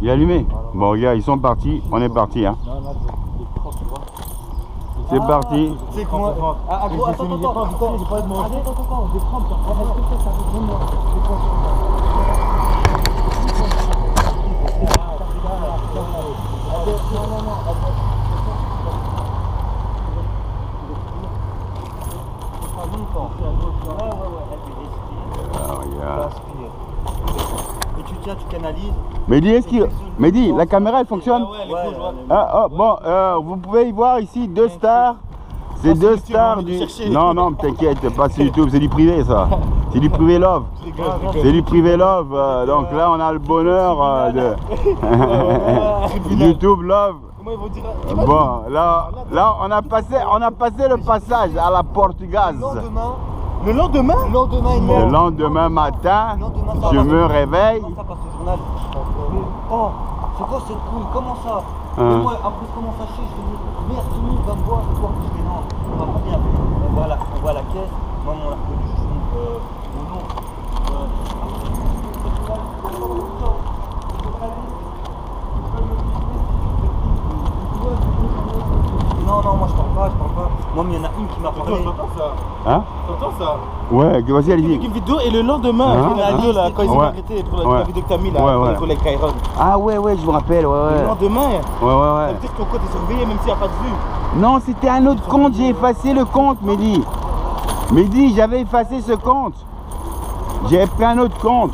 Il est allumé. Bon, regarde, ils sont partis. On est parti. Hein. C'est parti. C'est quoi? Ah, gros, attends, j'ai pas de mots. Attends, des crampes. Et tu tiens, tu canalises. Mehdi, la caméra elle fonctionne? Ah, oh, bon, vous pouvez y voir ici 2 stars. C'est 2 stars du... Non, non, t'inquiète, pas sur YouTube, c'est du privé ça. C'est du privé love. C'est du privé love. Donc là, on a le bonheur de YouTube love. Bon, là, on a passé le passage à la portugaise. Le lendemain matin, je me réveille. Oh, c'est quoi cette couille? Comment ça? Et moi, après je commence à chier, je me dis merde, tout le monde va me voir, je vois que je fais non, on va pas bien. On voit la caisse, moi mon arc du jus, mon nom. Non, moi je parle pas. Moi, mais il y en a une qui m'a parlé. T'entends ça? Hein? T'entends ça? Ouais, vas-y, allez-y. Une vidéo et le lendemain, la vidéo là, quand ils ont arrêté pour la vidéo que t'as mis là, pour les collègues Kairon. Ah ouais, je vous rappelle, Le lendemain, ça veut dire que ton compte est surveillé même s'il n'y a pas de vue. Non, c'était un autre compte, j'ai effacé le compte, Mehdi. Mehdi, j'avais effacé ce compte. J'ai pris un autre compte.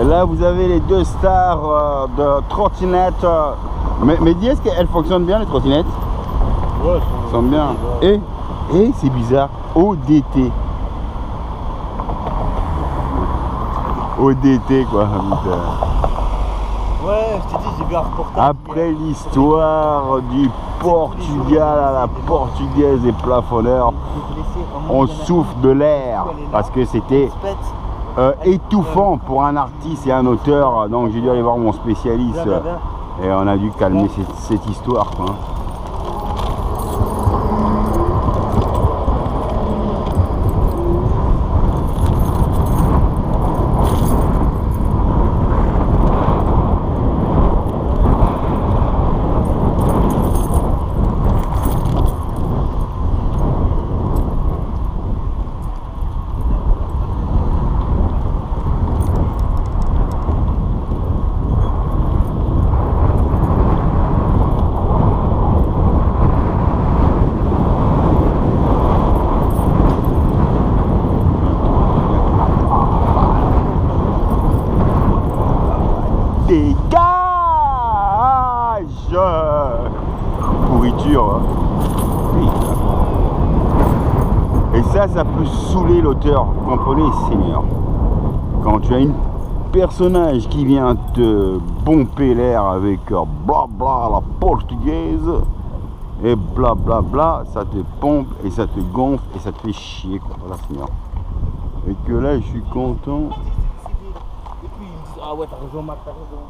Et là, vous avez les 2 stars de trottinette. Mais dis, est-ce qu'elles fonctionnent bien les trottinettes? Ouais, elles sont bien. Et c'est bizarre, ODT. ODT quoi. Ouais, je t'ai dit, j'ai vu un reportage. Après l'histoire du Portugal à la portugaise et plafonneur, on souffle de l'air parce que c'était étouffant pour un artiste et un auteur. Donc j'ai dû aller voir mon spécialiste et on a dû calmer cette histoire quoi. ça peut saouler l'auteur, vous comprenez, Seigneur. Quand tu as un personnage qui vient te bomber l'air avec blabla la portugaise, et blablabla, bla, ça te pompe et ça te gonfle et ça te fait chier, quoi, voilà, Seigneur. Et que là, je suis content. Et puis ils me disent, ah ouais, t'as raison, Marc, t'as raison.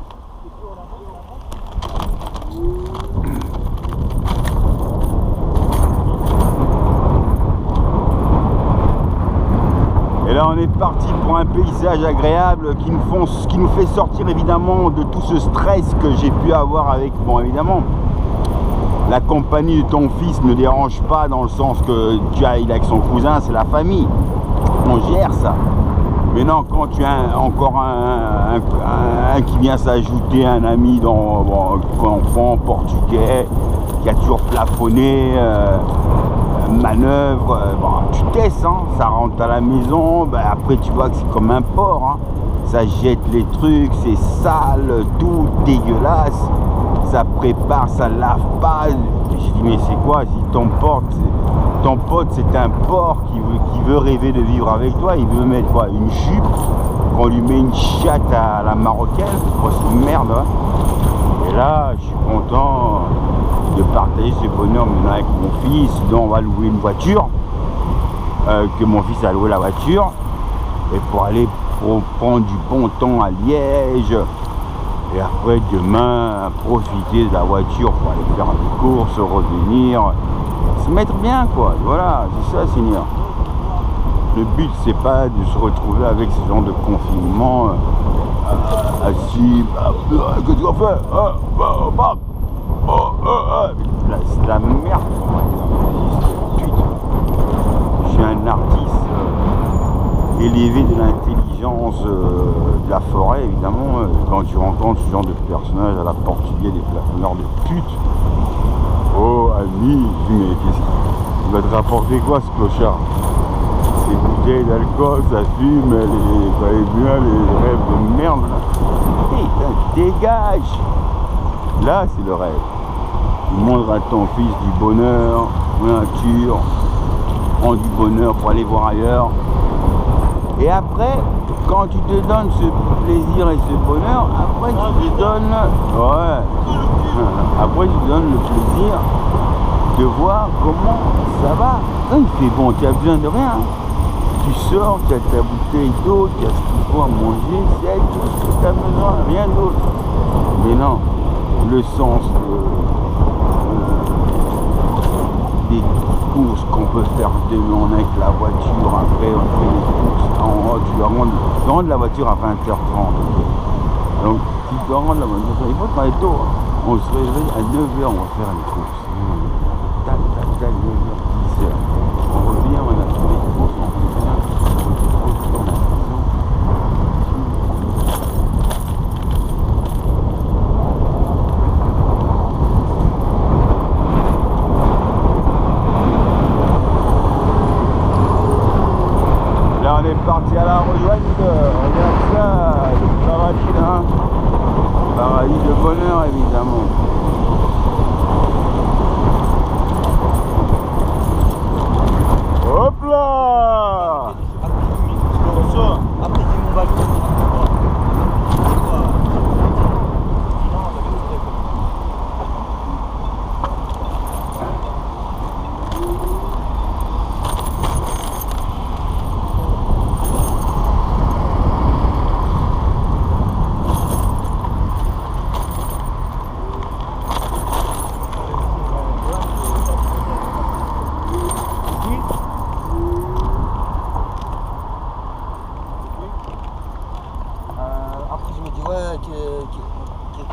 Et là, on est parti pour un paysage agréable qui nous fait sortir évidemment de tout ce stress que j'ai pu avoir avec, bon, évidemment, la compagnie de ton fils ne dérange pas dans le sens que tu as, il est avec son cousin, c'est la famille. On gère ça. Mais non, quand tu as encore un qui vient s'ajouter, un ami enfant portugais, qui a toujours plafonné, manœuvre, bon, tu testes, hein, ça rentre à la maison, ben après tu vois que c'est comme un porc, hein, ça jette les trucs, c'est sale, tout dégueulasse, ça prépare, ça lave pas. J'ai dit mais c'est quoi, si ton pote c'est un porc qui veut rêver de vivre avec toi, il veut mettre quoi, une jupe, qu'on lui met une chatte à la marocaine, c'est une merde, hein. Et là je suis content de partager ce bonheur maintenant avec mon fils, dont on va louer une voiture, que mon fils a loué la voiture, et pour aller prendre du bon temps à Liège, et après demain profiter de la voiture pour aller faire des courses, revenir, se mettre bien quoi, voilà, c'est ça Seigneur. Le but c'est pas de se retrouver avec ce genre de confinement assis, qu'est-ce qu'on fait, c'est la merde pour moi. Je suis un artiste élevé de l'intelligence de la forêt, évidemment. Quand tu rencontres ce genre de personnage à la portugaise, des plafonneurs de pute, oh ami, mais il va te rapporter quoi ce clochard? Ces bouteilles d'alcool, ça fume, bien les rêves de merde. Putain, dégage! Là, c'est le rêve. Tu montres à ton fils du bonheur, nature, prends du bonheur pour aller voir ailleurs. Et après, quand tu te donnes ce plaisir et ce bonheur, après tu te donnes, ouais, après tu te donnes le plaisir de voir comment ça va. Il fait bon, tu as besoin de rien. Tu sors, tu as ta bouteille d'eau, tu as ce qu'il faut à manger, c'est tout ce que tu as besoin, rien d'autre. Mais non, le sens des courses qu'on peut faire demain avec la voiture, après on fait les courses en haut, tu dois rendre la voiture à 20h30. Donc si tu dois rendre la voiture, il faut travailler tôt, hein. On se réveille à 9h, on va faire les courses. Tac, tac, tac, 9h, 10h. On revient, on a fait les courses, on revient, on retourne à la maison. On est parti à la rejoindre, regarde ça, le paradis là, paradis de bonheur évidemment. Hop là! Après, c'est mon balcon.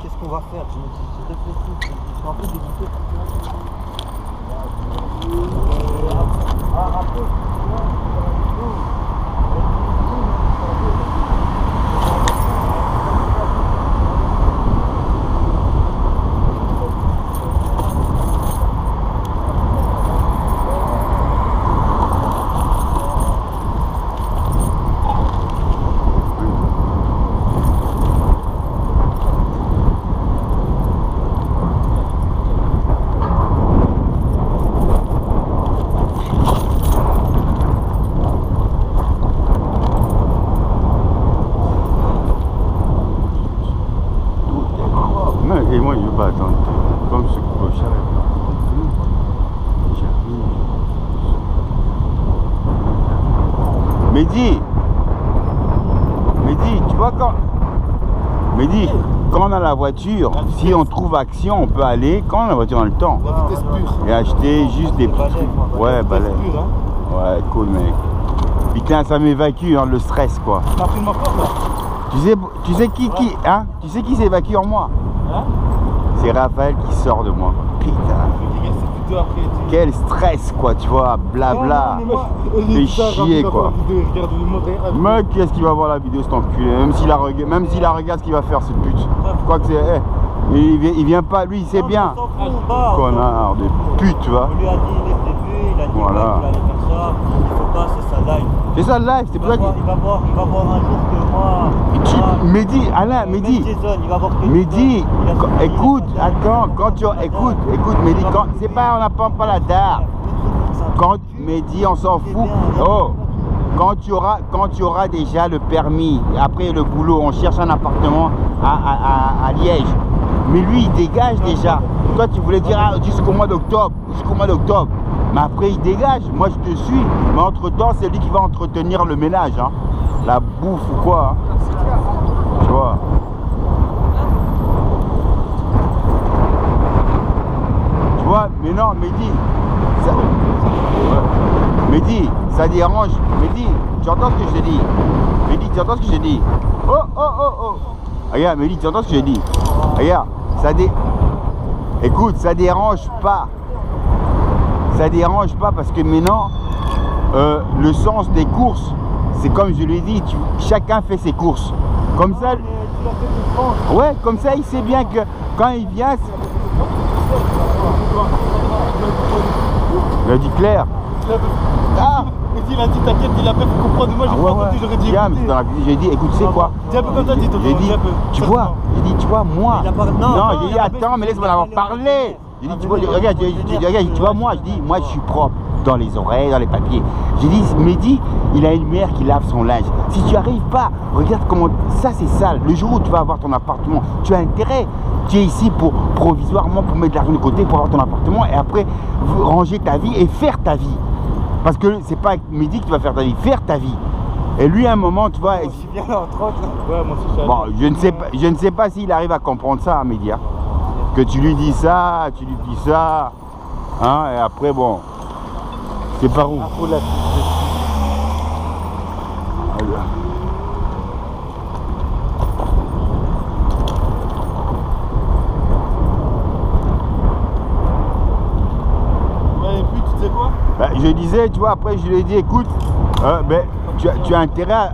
Qu'est-ce qu'on va faire? Je me dis, j'ai réfléchi, je suis un peu dégoûté. Mehdi, tu vois Mehdi, quand on a la voiture, si on trouve action, on peut aller, quand on a la voiture, on a le temps. Et acheter juste des petits trucs. Ouais, balai. Ouais, cool mec. Putain, ça m'évacue, hein, le stress quoi. T'as pris ma porte là. Tu sais qui s'évacue en moi? Hein? C'est Raphaël qui sort de moi. Putain. Quel stress quoi, tu vois, blabla. Fais chier quoi. Mec, qu'est-ce qu'il va voir la vidéo cet enculé? Même s'il la regarde, ce qu'il va faire ce pute. Quoi que c'est. Il vient pas, lui il sait bien. Connard de pute, tu vois. On lui a dit dès le début, il a dit voilà. qu'il allait faire ça. Il faut pas, c'est sa live. C'est ça le live, c'est pour ça qu'il. Il va voir un jour que moi. Mehdi, Alain, Mehdi. Mehdi, écoute, attends, quand tu. Écoute, Mehdi, c'est pas, on n'apprend pas la dard. Quand Mehdi, on s'en fout. Oh, quand tu auras déjà le permis, après le boulot, on cherche un appartement à Liège. Mais lui, il dégage déjà. Toi, tu voulais dire jusqu'au mois d'octobre. Mais après, il dégage. Moi, je te suis. Mais entre-temps, c'est lui qui va entretenir le ménage. Hein. La bouffe ou quoi. Hein. Tu vois. Tu vois, mais non, Mehdi, ça dérange. Mehdi, tu entends ce que je te dis? Mehdi, tu entends ce que je te dis? Oh. Regarde, Mehdi, tu entends ce que je dis? Regarde, écoute, ça dérange pas. Ça dérange pas parce que maintenant, le sens des courses, c'est comme je l'ai dit, chacun fait ses courses. Comme ça, ouais, comme ça, il sait bien que quand il vient, il a dit clair. Ah, il a dit t'inquiète, il a pas pu comprendre. Moi j'ai pas entendu, j'aurais dit j'ai dit écoute, tu sais quoi? Dis un peu comme t'as dit, j'ai dit, tu vois, moi. Non, j'ai dit attends, mais laisse-moi avoir parlé. J'ai dit, tu vois, regarde, tu vois, moi, je suis propre dans les oreilles, dans les papiers. J'ai dit, Mehdi, il a une mère qui lave son linge. Si tu arrives pas, regarde comment, ça c'est sale. Le jour où tu vas avoir ton appartement, tu as intérêt. Tu es ici pour provisoirement, pour mettre de l'argent de côté, pour avoir ton appartement et après ranger ta vie et faire ta vie. Parce que c'est pas avec Mehdi que tu vas faire ta vie, faire ta vie. Et lui, à un moment, tu vois. Aussi bien là, entre autres. Ouais, moi aussi, bon, je ne sais pas s'il arrive à comprendre ça, Mehdi. Hein. Que tu lui dis ça, hein, et après, bon, c'est par où? Ouais, et puis, tu sais quoi? Ben, je disais, tu vois, après, je lui ai dit, écoute, tu as intérêt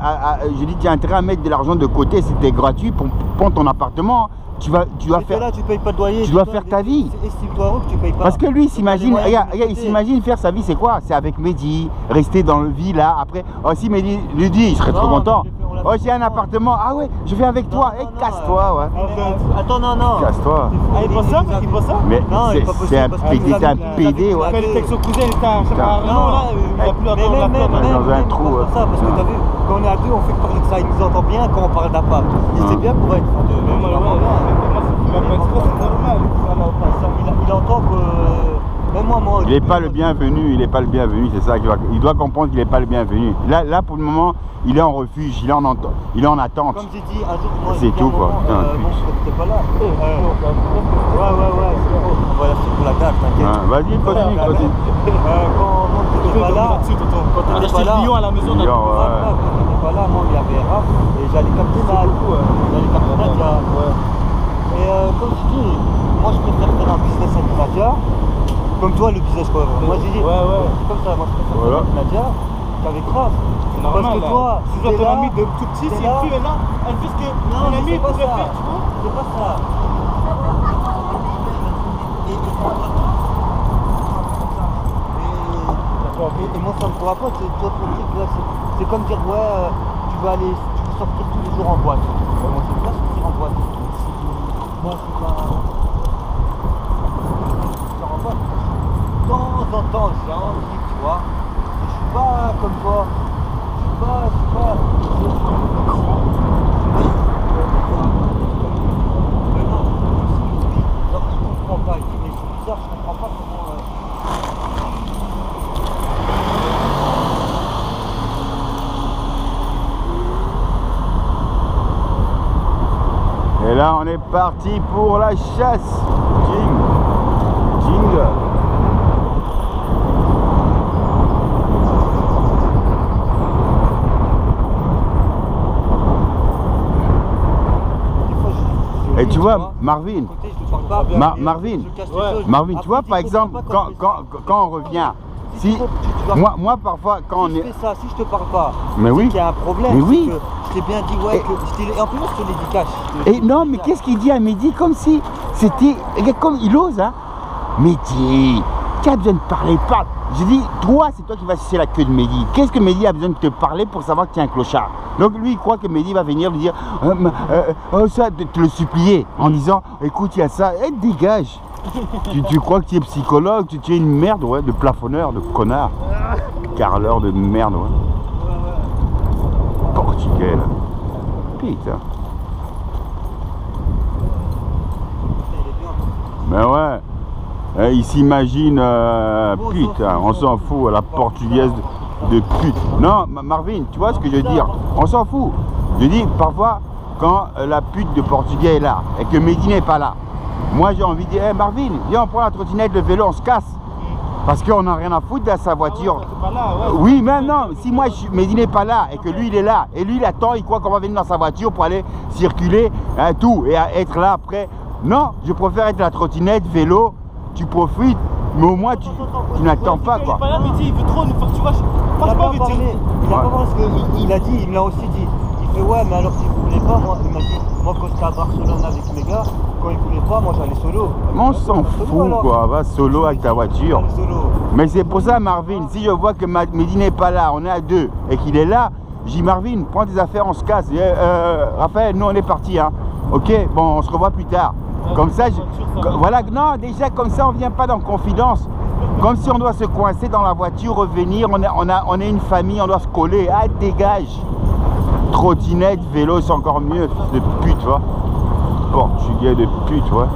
tu as intérêt à mettre de l'argent de côté, c'était gratuit pour prendre ton appartement. Tu dois faire. Là, tu payes pas de loyer. Tu dois faire ta vie. Estime-toi que tu payes pas. Parce que lui, s'imagine, regarde, il s'imagine faire sa vie, c'est quoi? C'est avec Mehdi, rester dans le vie là. Après, oh, si Mehdi lui dit, il serait trop content. Oh, j'ai un appartement. Ah ouais, je vais avec toi. Et casse-toi, ouais. Attends, non. Casse-toi. Ah, il pense ça? Mais c'est un PD, ouais. Quand il texte au cousin, il était là, il a plus la dans un trou. Ça, parce que t'as vu, quand on est à deux, on fait parler de ça. Il nous entend bien quand on parle d'appart. Il sait bien qu'on va être en deux. Il entend que même moi il n'est pas le bienvenu, c'est ça. Il doit comprendre qu'il n'est pas le bienvenu. Là pour le moment, il est en refuge, il est en attente. Comme j'ai dit un jour, moi, c'est tout quoi. Bon, t'es pas là. Ouais. On va la faire pour la carte, t'inquiète. Vas-y, continue. Quand t'étais pas là, quand on a acheté le Lyon à la maison, quand t'étais pas là, moi il y avait Raph et j'allais capter Nadia. Et comme tu dis, moi je préfère faire un business avec Nadia, comme toi le business quoi. Moi j'ai dit, c'est comme ça, moi je préfère faire avec Nadia qu'avec Raph. C'est normal. Parce que toi, tu vois ton ami de tout petit, c'est une fille maintenant, elle fait ce que ton ami pourrait faire, tu vois. C'est pas ça. Et moi ça me fera pas, c'est comme dire tu vas sortir tous les jours en boîte. Moi c'est pas sortir en boîte. Moi c'est pas sortir en boîte. De temps en temps j'ai envie, tu vois. Je suis pas comme toi. Je suis pas. Mais non, je comprends pas. Mais c'est bizarre, je comprends pas comment. là, on est parti pour la chasse. Jingle. Et tu vois, Marvin, Marvin, tu vois, par exemple, quand on revient, si moi parfois quand on est ça, si je te parle pas, mais oui, qu'il y a un problème. mais oui, je t'ai bien dit ouais, et en plus je te l'ai dit cash. Et non, mais qu'est-ce qu'il dit à Mehdi comme si c'était, comme il ose, hein. Mehdi, qui a besoin de parler, parle. J'ai dit, toi, c'est toi qui vas sucer la queue de Mehdi. Qu'est-ce que Mehdi a besoin de te parler pour savoir que tu es un clochard? Donc lui, il croit que Mehdi va venir lui dire, ça, te le supplier, en disant, écoute, il y a ça, dégage. tu crois que tu es psychologue, tu es une merde, ouais, de plafonneur, de connard. Carleur de merde, ouais. Portugais, là. Putain. Mais ouais. Il s'imagine, putain, on s'en fout, la portugaise de pute. Non, Marvin, tu vois ce que je veux dire? On s'en fout. Je dis, parfois, quand la pute de portugais est là, et que Mehdi n'est pas là, moi j'ai envie de dire, hey, Marvin, viens, on prend la trottinette, le vélo, on se casse. Parce qu'on n'a rien à foutre de sa voiture. Oui, mais non, si moi Mehdi n'est pas là, et que lui il est là, et lui il attend, il croit qu'on va venir dans sa voiture pour aller circuler, hein, tout, et être là après. Non, je préfère être la trottinette, vélo. Tu profites, mais au moins tu n'attends pas quoi. Il est pas là, mais il veut trop nous faire, tu vois. Il a pas parlé, il a pas parlé parce qu'il a dit, il me l'a aussi dit. Il fait ouais, mais alors si vous voulez pas, moi, il m'a dit, moi quand j'étais à Barcelone avec mes gars, quand ils voulaient pas, moi j'allais solo. Mais on s'en fout quoi, va solo avec ta voiture. Mais c'est pour ça Marvin, si je vois que Mehdi n'est pas là, on est à deux, et qu'il est là, je dis Marvin, prends tes affaires, on se casse. Raphaël, nous on est parti, hein. Ok, bon, on se revoit plus tard. Comme ça, voilà, non, déjà comme ça on vient pas dans confidence. Comme si on doit se coincer dans la voiture, revenir, on est une famille, on doit se coller. Ah, dégage. Trottinette, vélo, c'est encore mieux, fils de pute, tu vois. Portugais de pute, ouais.